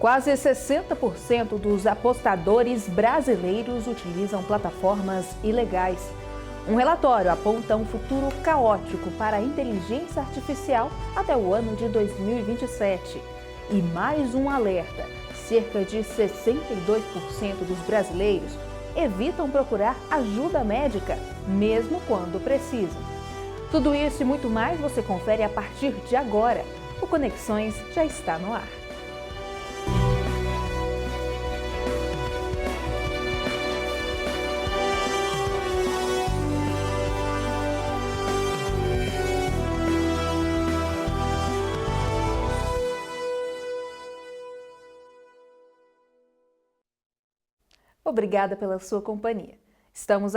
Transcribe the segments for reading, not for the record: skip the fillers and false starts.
Quase 60% dos apostadores brasileiros utilizam plataformas ilegais. Um relatório aponta um futuro caótico para a inteligência artificial até o ano de 2027. E mais um alerta: cerca de 62% dos brasileiros evitam procurar ajuda médica, mesmo quando precisam. Tudo isso e muito mais você confere a partir de agora. O Conexões já está no ar. Obrigada pela sua companhia. Estamos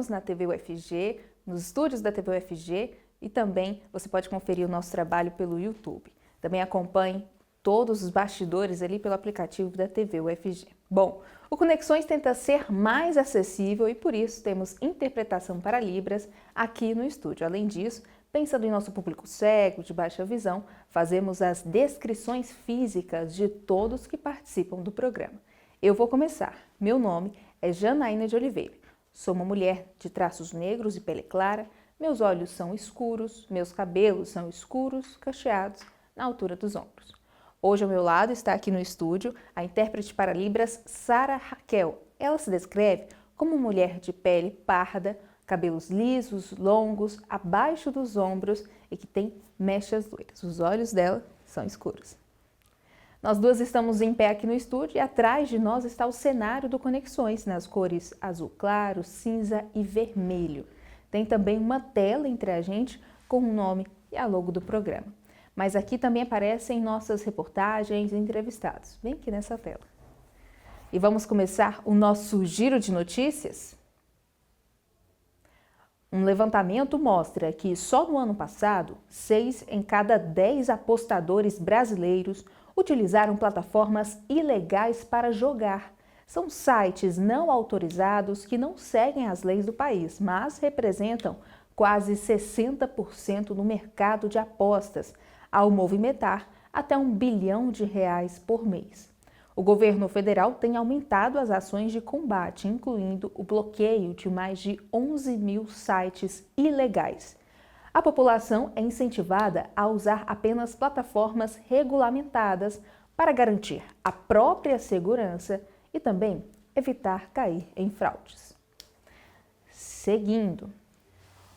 na TV UFG, nos estúdios da TV UFG e também você pode conferir o nosso trabalho pelo YouTube. Também acompanhe todos os bastidores ali pelo aplicativo da TV UFG. Bom, o Conexões tenta ser mais acessível e por isso temos interpretação para Libras aqui no estúdio. Além disso, pensando em nosso público cego, de baixa visão, fazemos as descrições físicas de todos que participam do programa. Eu vou começar. Meu nome é Janaína de Oliveira. Sou uma mulher de traços negros e pele clara. Meus olhos são escuros, meus cabelos são escuros, cacheados, na altura dos ombros. Hoje ao meu lado está aqui no estúdio a intérprete para Libras, Sara Raquel. Ela se descreve como uma mulher de pele parda, cabelos lisos, longos, abaixo dos ombros e que tem mechas loiras. Os olhos dela são escuros. Nós duas estamos em pé aqui no estúdio e atrás de nós está o cenário do Conexões, nas cores azul claro, cinza e vermelho. Tem também uma tela entre a gente com o nome e a logo do programa. Mas aqui também aparecem nossas reportagens e entrevistados. Vem aqui nessa tela. E vamos começar o nosso giro de notícias? Um levantamento mostra que só no ano passado, 6 em cada 10 apostadores brasileiros utilizaram plataformas ilegais para jogar. São sites não autorizados que não seguem as leis do país, mas representam quase 60% no mercado de apostas, ao movimentar até R$ 1 bilhão por mês. O governo federal tem aumentado as ações de combate, incluindo o bloqueio de mais de 11 mil sites ilegais. A população é incentivada a usar apenas plataformas regulamentadas para garantir a própria segurança e também evitar cair em fraudes. Seguindo,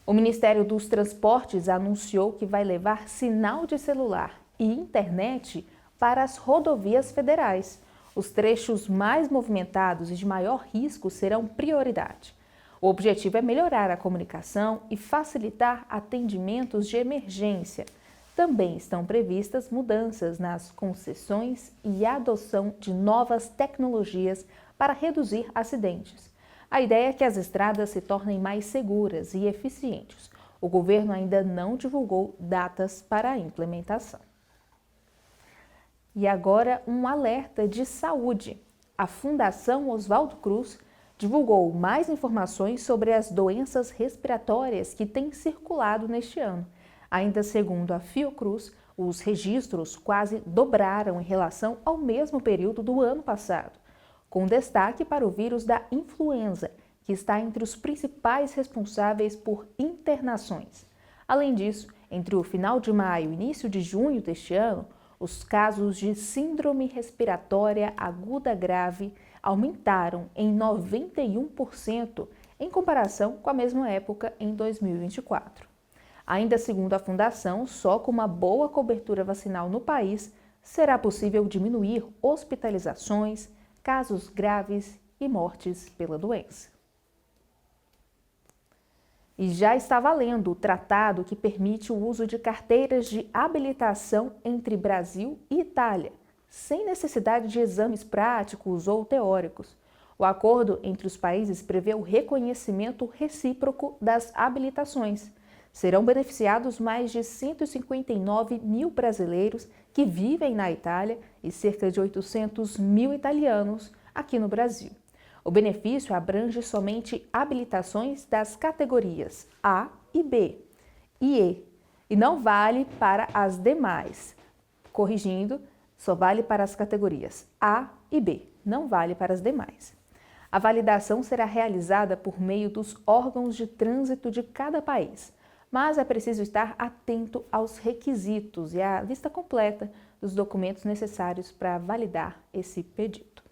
o Ministério dos Transportes anunciou que vai levar sinal de celular e internet para as rodovias federais. Os trechos mais movimentados e de maior risco serão prioridade. O objetivo é melhorar a comunicação e facilitar atendimentos de emergência. Também estão previstas mudanças nas concessões e a adoção de novas tecnologias para reduzir acidentes. A ideia é que as estradas se tornem mais seguras e eficientes. O governo ainda não divulgou datas para a implementação. E agora um alerta de saúde. A Fundação Oswaldo Cruz divulgou mais informações sobre as doenças respiratórias que têm circulado neste ano. Ainda segundo a Fiocruz, os registros quase dobraram em relação ao mesmo período do ano passado, com destaque para o vírus da influenza, que está entre os principais responsáveis por internações. Além disso, entre o final de maio e início de junho deste ano, os casos de síndrome respiratória aguda grave aumentaram em 91% em comparação com a mesma época em 2024. Ainda segundo a Fundação, só com uma boa cobertura vacinal no país será possível diminuir hospitalizações, casos graves e mortes pela doença. E já está valendo o tratado que permite o uso de carteiras de habilitação entre Brasil e Itália, sem necessidade de exames práticos ou teóricos. O acordo entre os países prevê o reconhecimento recíproco das habilitações. Serão beneficiados mais de 159 mil brasileiros que vivem na Itália e cerca de 800 mil italianos aqui no Brasil. O benefício abrange somente habilitações das categorias A e B e E, e não vale para as demais. Corrigindo, Só vale para as categorias A e B, não vale para as demais. A validação será realizada por meio dos órgãos de trânsito de cada país, mas é preciso estar atento aos requisitos e à lista completa dos documentos necessários para validar esse pedido.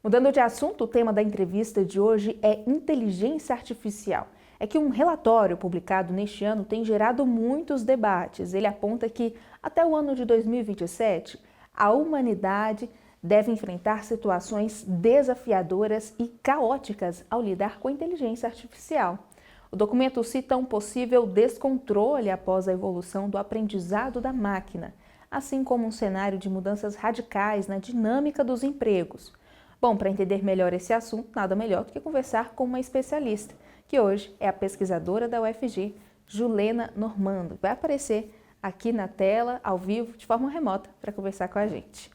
Mudando de assunto, o tema da entrevista de hoje é inteligência artificial. É que um relatório publicado neste ano tem gerado muitos debates. Ele aponta que, até o ano de 2027, a humanidade deve enfrentar situações desafiadoras e caóticas ao lidar com a inteligência artificial. O documento cita um possível descontrole após a evolução do aprendizado da máquina, assim como um cenário de mudanças radicais na dinâmica dos empregos. Bom, para entender melhor esse assunto, nada melhor do que conversar com uma especialista, que hoje é a pesquisadora da UFG, Julena Normando. Vai aparecer aqui na tela, ao vivo, de forma remota, para conversar com a gente.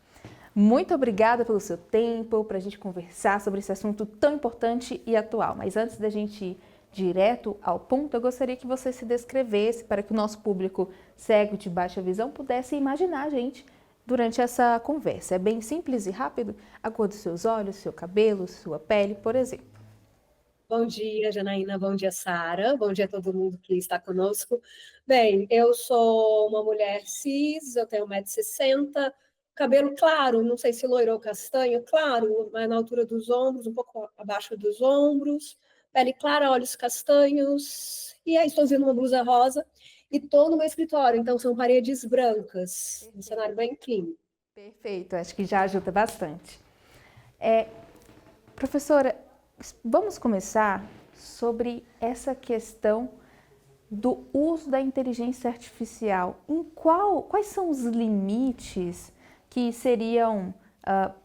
Muito obrigada pelo seu tempo, para a gente conversar sobre esse assunto tão importante e atual. Mas antes da gente ir direto ao ponto, eu gostaria que você se descrevesse para que o nosso público cego de baixa visão pudesse imaginar a gente durante essa conversa. É bem simples e rápido, a cor dos seus olhos, seu cabelo, sua pele, por exemplo. Bom dia, Janaína. Bom dia, Sara. Bom dia a todo mundo que está conosco. Bem, eu sou uma mulher cis, eu tenho 1,60 m, cabelo claro, não sei se loiro ou castanho, claro, mas na altura dos ombros, um pouco abaixo dos ombros, pele clara, olhos castanhos, e aí estou usando uma blusa rosa e estou no meu escritório, então são paredes brancas, um cenário bem clean. Perfeito, acho que já ajuda bastante. Professora, vamos começar sobre essa questão do uso da inteligência artificial. Quais são os limites que seriam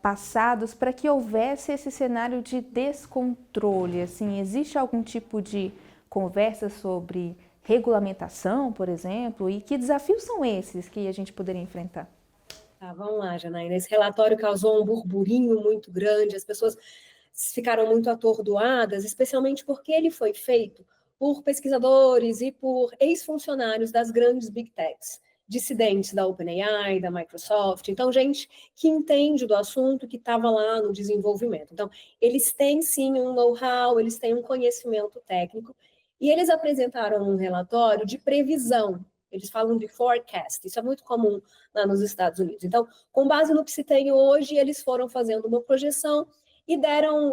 passados para que houvesse esse cenário de descontrole? Assim, existe algum tipo de conversa sobre regulamentação, por exemplo? E que desafios são esses que a gente poderia enfrentar? Tá, vamos lá, Janaína. Esse relatório causou um burburinho muito grande, as pessoas ficaram muito atordoadas, especialmente porque ele foi feito por pesquisadores e por ex-funcionários das grandes Big Techs, dissidentes da OpenAI, da Microsoft, então gente que entende do assunto, que estava lá no desenvolvimento. Então, eles têm sim um know-how, eles têm um conhecimento técnico, e eles apresentaram um relatório de previsão. Eles falam de forecast, isso é muito comum lá nos Estados Unidos. Então, com base no que se tem hoje, eles foram fazendo uma projeção e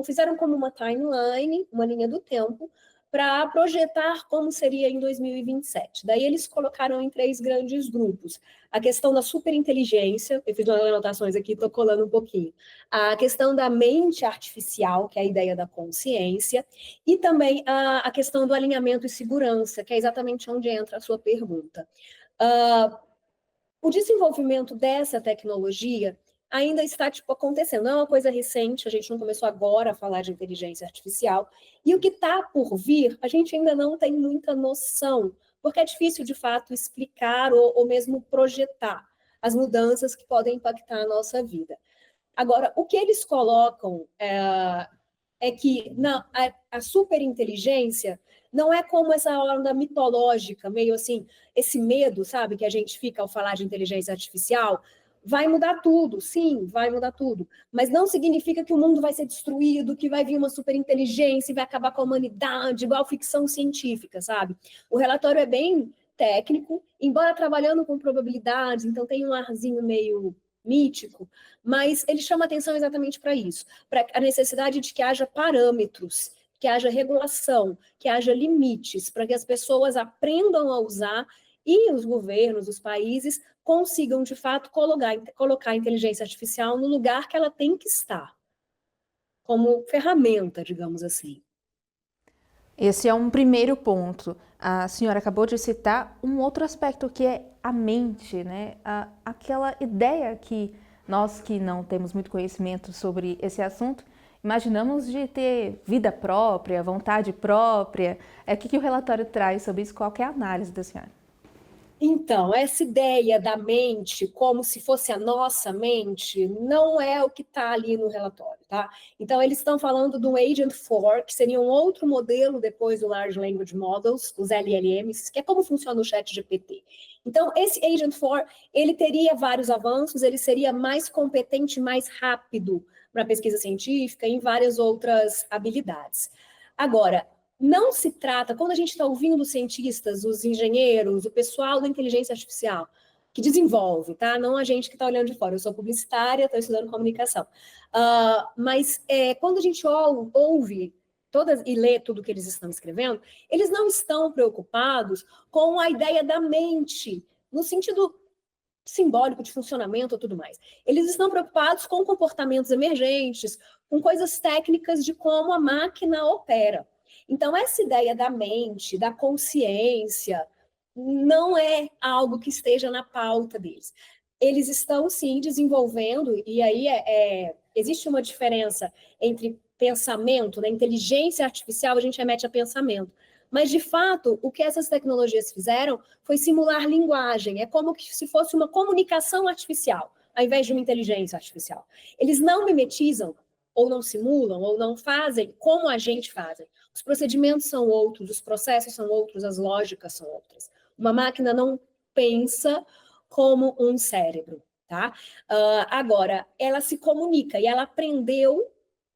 fizeram como uma timeline, uma linha do tempo, para projetar como seria em 2027. Daí eles colocaram em 3 grandes grupos. A questão da superinteligência, eu fiz umas anotações aqui, estou colando um pouquinho. A questão da mente artificial, que é a ideia da consciência, e também a questão do alinhamento e segurança, que é exatamente onde entra a sua pergunta. O desenvolvimento dessa tecnologia ainda está acontecendo, não é uma coisa recente, a gente não começou agora a falar de inteligência artificial, e o que está por vir, a gente ainda não tem muita noção, porque é difícil, de fato, explicar ou mesmo projetar as mudanças que podem impactar a nossa vida. Agora, o que eles colocam é que a superinteligência não é como essa onda mitológica, meio assim, esse medo, sabe, que a gente fica ao falar de inteligência artificial. Vai mudar tudo, sim, vai mudar tudo, mas não significa que o mundo vai ser destruído, que vai vir uma superinteligência e vai acabar com a humanidade, igual ficção científica, sabe? O relatório é bem técnico, embora trabalhando com probabilidades, então tem um arzinho meio mítico, mas ele chama atenção exatamente para isso, para a necessidade de que haja parâmetros, que haja regulação, que haja limites, para que as pessoas aprendam a usar e os governos, os países, consigam, de fato, colocar a inteligência artificial no lugar que ela tem que estar, como ferramenta, digamos assim. Esse é um primeiro ponto. A senhora acabou de citar um outro aspecto que é a mente, né? Aquela ideia que nós que não temos muito conhecimento sobre esse assunto, imaginamos de ter vida própria, vontade própria. O que o relatório traz sobre isso? Qual que é a análise da senhora? Então, essa ideia da mente como se fosse a nossa mente não é o que está ali no relatório, tá? Então, eles estão falando do Agent 4, que seria um outro modelo depois do Large Language Models, os LLMs, que é como funciona o chat GPT. Então, esse Agent 4, ele teria vários avanços, ele seria mais competente, mais rápido para pesquisa científica e em várias outras habilidades. Agora, não se trata, quando a gente está ouvindo os cientistas, os engenheiros, o pessoal da inteligência artificial, que desenvolve, tá? Não a gente que está olhando de fora. Eu sou publicitária, estou estudando comunicação. Mas quando a gente ouve todas e lê tudo que eles estão escrevendo, eles não estão preocupados com a ideia da mente, no sentido simbólico de funcionamento e tudo mais. Eles estão preocupados com comportamentos emergentes, com coisas técnicas de como a máquina opera. Então, essa ideia da mente, da consciência, não é algo que esteja na pauta deles. Eles estão, sim, desenvolvendo, e aí existe uma diferença entre pensamento, né? Inteligência artificial, a gente remete a pensamento. Mas, de fato, o que essas tecnologias fizeram foi simular linguagem. É como se fosse uma comunicação artificial, ao invés de uma inteligência artificial. Eles não mimetizam, ou não simulam, ou não fazem como a gente faz. Os procedimentos são outros, os processos são outros, as lógicas são outras. Uma máquina não pensa como um cérebro, tá? Agora, ela se comunica e ela aprendeu,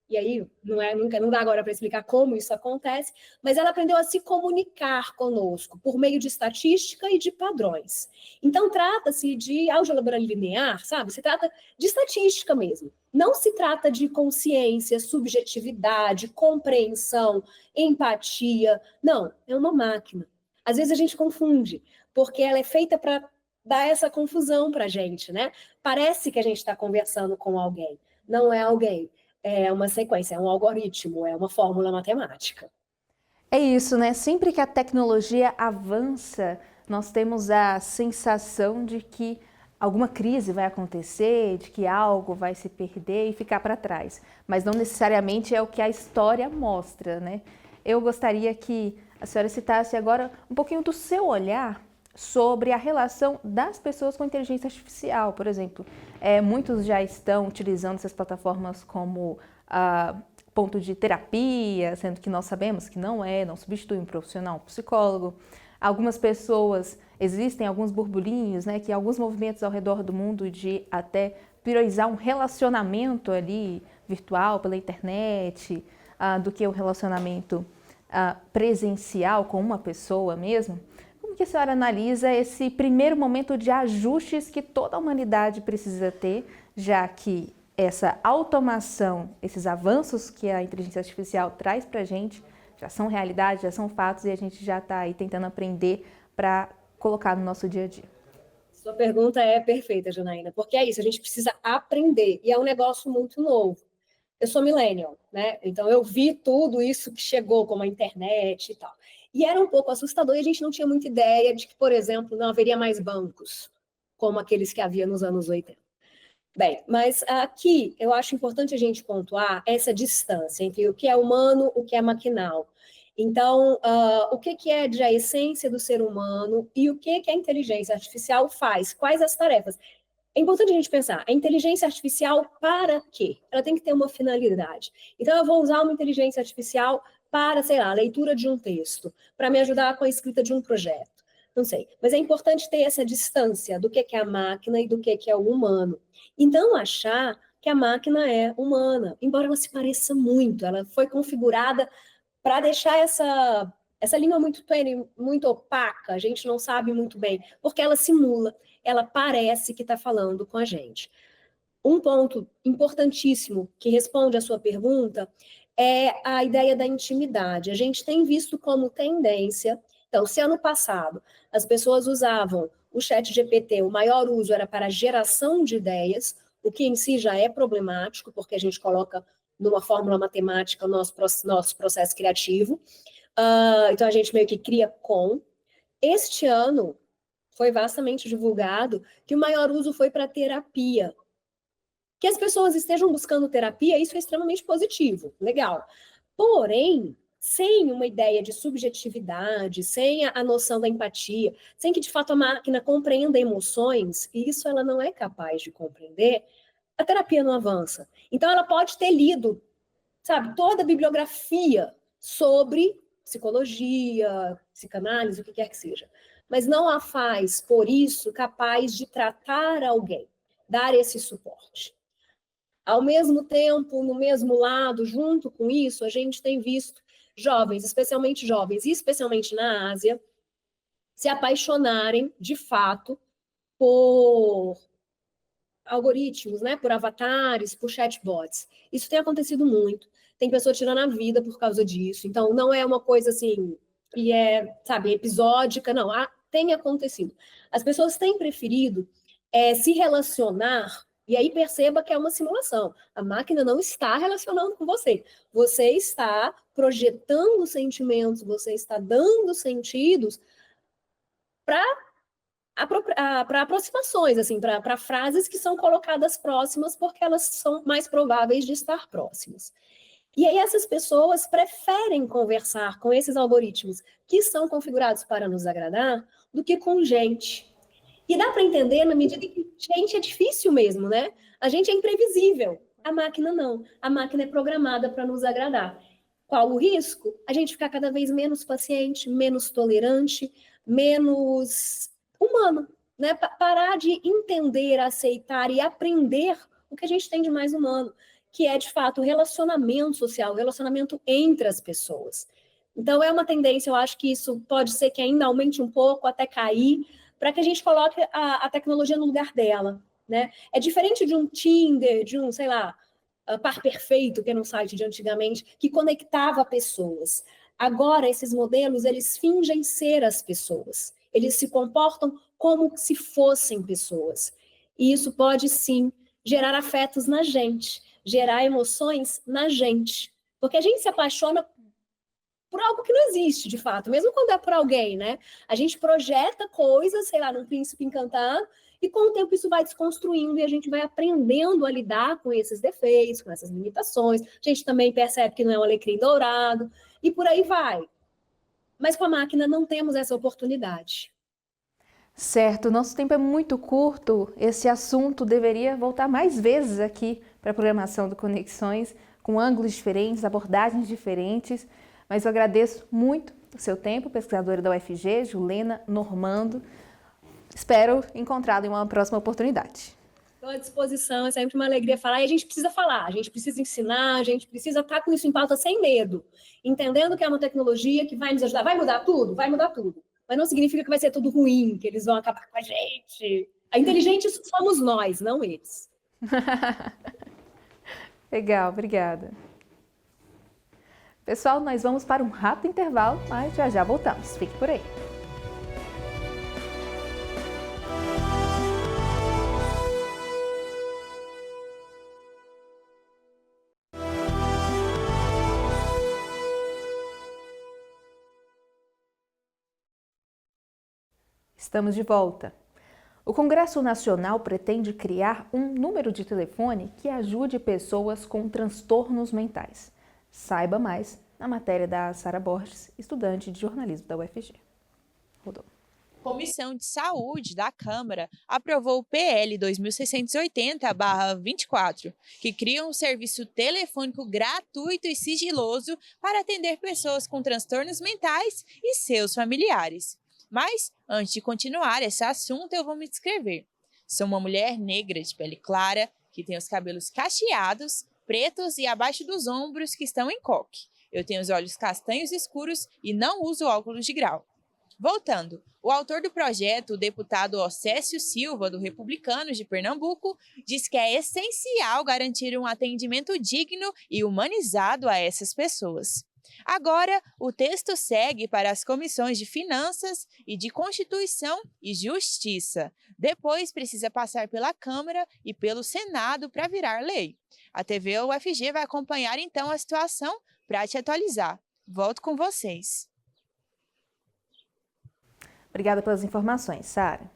e aí não dá agora para explicar como isso acontece, mas ela aprendeu a se comunicar conosco por meio de estatística e de padrões. Então, trata-se de álgebra linear, sabe? Se trata de estatística mesmo. Não se trata de consciência, subjetividade, compreensão, empatia. Não, é uma máquina. Às vezes a gente confunde, porque ela é feita para dar essa confusão para a gente, né? Parece que a gente está conversando com alguém. Não é alguém. É uma sequência, é um algoritmo, é uma fórmula matemática. É isso, né? Sempre que a tecnologia avança, nós temos a sensação de que alguma crise vai acontecer, de que algo vai se perder e ficar para trás. Mas não necessariamente é o que a história mostra, né? Eu gostaria que a senhora citasse agora um pouquinho do seu olhar sobre a relação das pessoas com a inteligência artificial, por exemplo. Muitos já estão utilizando essas plataformas como ponto de terapia, sendo que nós sabemos que não substitui um profissional, um psicólogo. Algumas pessoas, existem alguns burburinhos, né, que alguns movimentos ao redor do mundo de até priorizar um relacionamento ali virtual pela internet, do que o relacionamento presencial com uma pessoa mesmo. Como que a senhora analisa esse primeiro momento de ajustes que toda a humanidade precisa ter, já que essa automação, esses avanços que a inteligência artificial traz para a gente, já são realidade, já são fatos e a gente já está aí tentando aprender para colocar no nosso dia a dia? Sua pergunta é perfeita, Janaína, porque é isso, a gente precisa aprender, e é um negócio muito novo. Eu sou millennial, né? Então eu vi tudo isso que chegou, como a internet e tal. E era um pouco assustador e a gente não tinha muita ideia de que, por exemplo, não haveria mais bancos, como aqueles que havia nos anos 80. Bem, mas aqui eu acho importante a gente pontuar essa distância entre o que é humano, o que é maquinal. Então, o que é de a essência do ser humano e o que a inteligência artificial faz? Quais as tarefas? É importante a gente pensar, a inteligência artificial para quê? Ela tem que ter uma finalidade. Então, eu vou usar uma inteligência artificial para, sei lá, a leitura de um texto, para me ajudar com a escrita de um projeto. Não sei. Mas é importante ter essa distância do que é a máquina e do que é o humano. E não achar que a máquina é humana, embora ela se pareça muito. Ela foi configurada para deixar essa língua muito tênue, muito opaca, a gente não sabe muito bem, porque ela simula, ela parece que está falando com a gente. Um ponto importantíssimo que responde à sua pergunta é a ideia da intimidade. A gente tem visto como tendência, então, se ano passado as pessoas usavam o chat GPT, o maior uso era para geração de ideias, o que em si já é problemático, porque a gente coloca numa fórmula matemática o nosso processo criativo. Então, a gente meio que cria com. Este ano, foi vastamente divulgado que o maior uso foi para terapia. Que as pessoas estejam buscando terapia, isso é extremamente positivo, legal. Porém, sem uma ideia de subjetividade, sem a noção da empatia, sem que de fato a máquina compreenda emoções, e isso ela não é capaz de compreender, a terapia não avança. Então ela pode ter lido, sabe, toda a bibliografia sobre psicologia, psicanálise, o que quer que seja, mas não a faz, por isso, capaz de tratar alguém, dar esse suporte. Ao mesmo tempo, no mesmo lado, junto com isso, a gente tem visto jovens, e especialmente na Ásia, se apaixonarem, de fato, por algoritmos, né, por avatares, por chatbots. Isso tem acontecido muito. Tem pessoa tirando a vida por causa disso. Então, não é uma coisa assim que é, sabe, episódica, não. Tem acontecido. As pessoas têm preferido se relacionar, e aí perceba que é uma simulação. A máquina não está relacionando com você. Você está projetando sentimentos, você está dando sentidos para aproximações, assim, para frases que são colocadas próximas, porque elas são mais prováveis de estar próximas. E aí essas pessoas preferem conversar com esses algoritmos que são configurados para nos agradar do que com gente. E dá para entender na medida que gente é difícil mesmo, né? A gente é imprevisível, a máquina não. A máquina é programada para nos agradar. Qual o risco? A gente ficar cada vez menos paciente, menos tolerante, menos humano, né? Parar de entender, aceitar e aprender o que a gente tem de mais humano, que é, de fato, o relacionamento social, o relacionamento entre as pessoas. Então, é uma tendência, eu acho que isso pode ser que ainda aumente um pouco, até cair, para que a gente coloque a tecnologia no lugar dela, né? É diferente de um Tinder, de um, sei lá, Par Perfeito, que era um site de antigamente, que conectava pessoas. Agora, esses modelos, eles fingem ser as pessoas. Eles se comportam como se fossem pessoas. E isso pode, sim, gerar afetos na gente, gerar emoções na gente. Porque a gente se apaixona por algo que não existe, de fato, mesmo quando é por alguém, né? A gente projeta coisas, sei lá, num príncipe encantado, e com o tempo isso vai desconstruindo e a gente vai aprendendo a lidar com esses defeitos, com essas limitações. A gente também percebe que não é um alecrim dourado, e por aí vai. Mas com a máquina não temos essa oportunidade. Certo, nosso tempo é muito curto. Esse assunto deveria voltar mais vezes aqui para a programação do Conexões, com ângulos diferentes, abordagens diferentes. Mas eu agradeço muito o seu tempo, pesquisadora da UFG, Julena Normando. Espero encontrá-la em uma próxima oportunidade. Estou à disposição, é sempre uma alegria falar, e a gente precisa falar, a gente precisa ensinar, a gente precisa estar com isso em pauta sem medo, entendendo que é uma tecnologia que vai nos ajudar. Vai mudar tudo? Vai mudar tudo. Mas não significa que vai ser tudo ruim, que eles vão acabar com a gente. A inteligentes somos nós, não eles. Legal, obrigada. Pessoal, nós vamos para um rápido intervalo, mas já já voltamos. Fique por aí. Estamos de volta. O Congresso Nacional pretende criar um número de telefone que ajude pessoas com transtornos mentais. Saiba mais na matéria da Sara Borges, estudante de jornalismo da UFG. Rodou. Comissão de Saúde da Câmara aprovou o PL 2680/24, que cria um serviço telefônico gratuito e sigiloso para atender pessoas com transtornos mentais e seus familiares. Mas, antes de continuar esse assunto, eu vou me descrever. Sou uma mulher negra de pele clara, que tem os cabelos cacheados, pretos e abaixo dos ombros que estão em coque. Eu tenho os olhos castanhos escuros e não uso óculos de grau. Voltando, o autor do projeto, o deputado Océsio Silva, do Republicanos de Pernambuco, diz que é essencial garantir um atendimento digno e humanizado a essas pessoas. Agora, o texto segue para as comissões de Finanças e de Constituição e Justiça. Depois precisa passar pela Câmara e pelo Senado para virar lei. A TV UFG vai acompanhar então a situação para te atualizar. Volto com vocês. Obrigada pelas informações, Sara.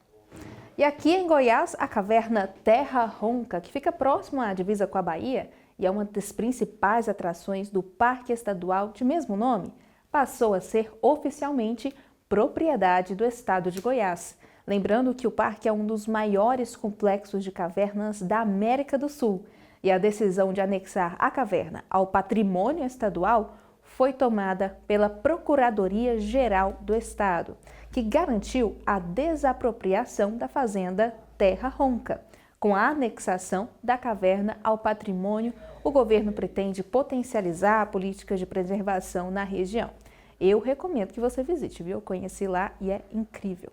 E aqui em Goiás, a caverna Terra Ronca, que fica próximo à divisa com a Bahia, e é uma das principais atrações do Parque Estadual de mesmo nome, passou a ser oficialmente propriedade do estado de Goiás. Lembrando que o parque é um dos maiores complexos de cavernas da América do Sul e a decisão de anexar a caverna ao patrimônio estadual foi tomada pela Procuradoria-Geral do Estado, que garantiu a desapropriação da fazenda Terra Ronca. Com a anexação da caverna ao patrimônio, o governo pretende potencializar a política de preservação na região. Eu recomendo que você visite, viu? Eu conheci lá e é incrível.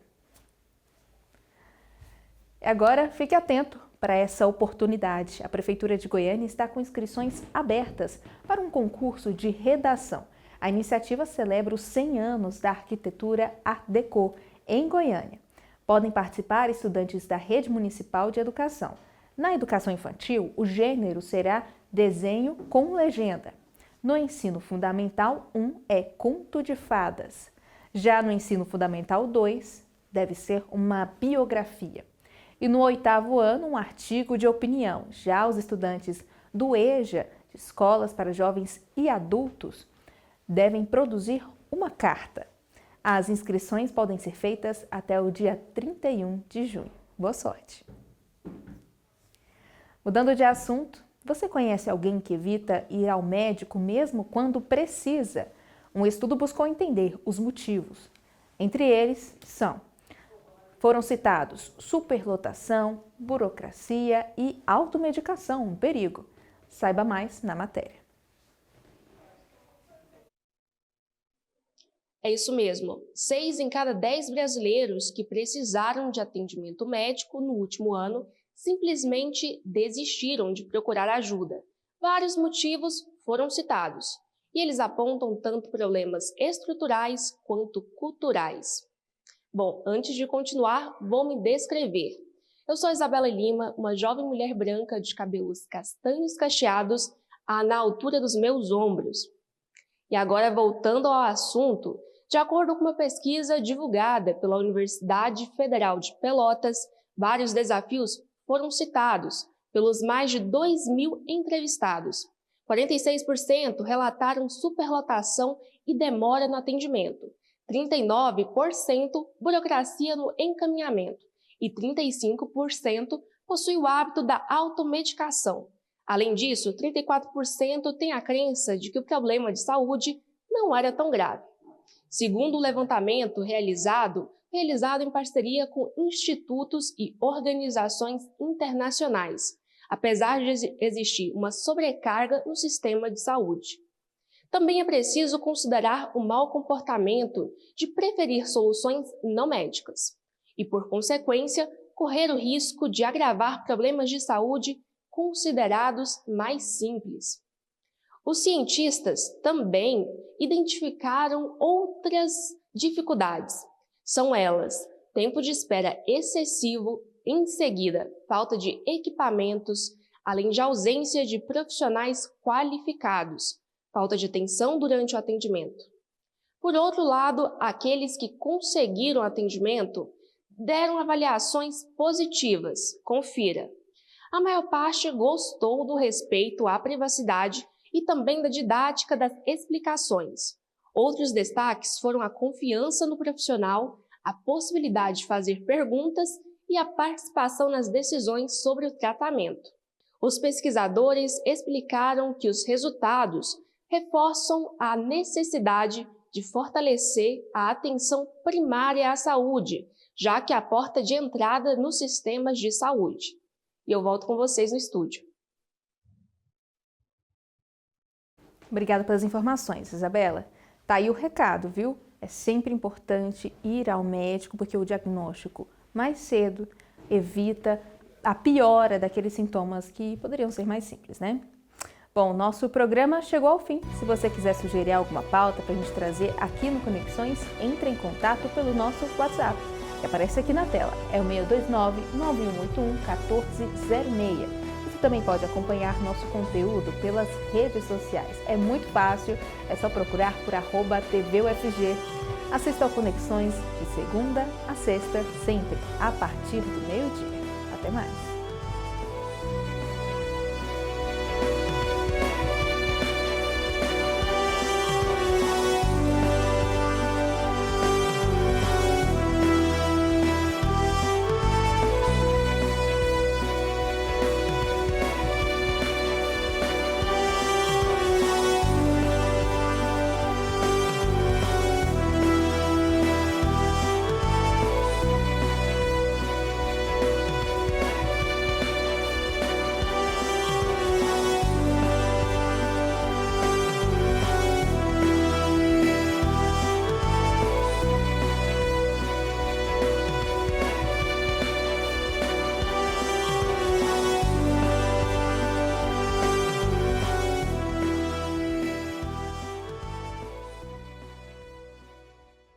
Agora, fique atento para essa oportunidade. A Prefeitura de Goiânia está com inscrições abertas para um concurso de redação. A iniciativa celebra os 100 anos da arquitetura Art Deco em Goiânia. Podem participar estudantes da Rede Municipal de Educação. Na educação infantil, o gênero será desenho com legenda. No ensino fundamental 1 é conto de fadas. Já no ensino fundamental 2, deve ser uma biografia. E no 8º ano, um artigo de opinião. Já os estudantes do EJA, de Escolas para Jovens e Adultos, devem produzir uma carta. As inscrições podem ser feitas até o dia 31 de junho. Boa sorte! Mudando de assunto, você conhece alguém que evita ir ao médico mesmo quando precisa? Um estudo buscou entender os motivos. Entre eles foram citados superlotação, burocracia e automedicação, um perigo. Saiba mais na matéria. É isso mesmo. 6 em cada 10 brasileiros que precisaram de atendimento médico no último ano simplesmente desistiram de procurar ajuda. Vários motivos foram citados, e eles apontam tanto problemas estruturais quanto culturais. Bom, antes de continuar, vou me descrever. Eu sou Isabela Lima, uma jovem mulher branca de cabelos castanhos cacheados na altura dos meus ombros. E agora, voltando ao assunto, de acordo com uma pesquisa divulgada pela Universidade Federal de Pelotas, vários desafios foram citados pelos mais de 2.000 entrevistados. 46% relataram superlotação e demora no atendimento. 39% burocracia no encaminhamento e 35% possui o hábito da automedicação. Além disso, 34% tem a crença de que o problema de saúde não era tão grave. Segundo o levantamento realizado em parceria com institutos e organizações internacionais, apesar de existir uma sobrecarga no sistema de saúde. Também é preciso considerar o mau comportamento de preferir soluções não médicas e, por consequência, correr o risco de agravar problemas de saúde considerados mais simples. Os cientistas também identificaram outras dificuldades. São elas: tempo de espera excessivo, em seguida, falta de equipamentos, além de ausência de profissionais qualificados, falta de atenção durante o atendimento. Por outro lado, aqueles que conseguiram atendimento deram avaliações positivas. Confira. A maior parte gostou do respeito à privacidade e também da didática das explicações. Outros destaques foram a confiança no profissional, a possibilidade de fazer perguntas e a participação nas decisões sobre o tratamento. Os pesquisadores explicaram que os resultados reforçam a necessidade de fortalecer a atenção primária à saúde, já que é a porta de entrada nos sistemas de saúde. E eu volto com vocês no estúdio. Obrigada pelas informações, Isabela. Tá aí o recado, viu? É sempre importante ir ao médico, porque o diagnóstico mais cedo evita a piora daqueles sintomas que poderiam ser mais simples, né? Bom, nosso programa chegou ao fim. Se você quiser sugerir alguma pauta para a gente trazer aqui no Conexões, entre em contato pelo nosso WhatsApp, que aparece aqui na tela. É o 629-9181-1406. Você também pode acompanhar nosso conteúdo pelas redes sociais. É muito fácil, é só procurar por @TVUFG. Assista ao Conexões de segunda a sexta, sempre a partir do meio-dia. Até mais!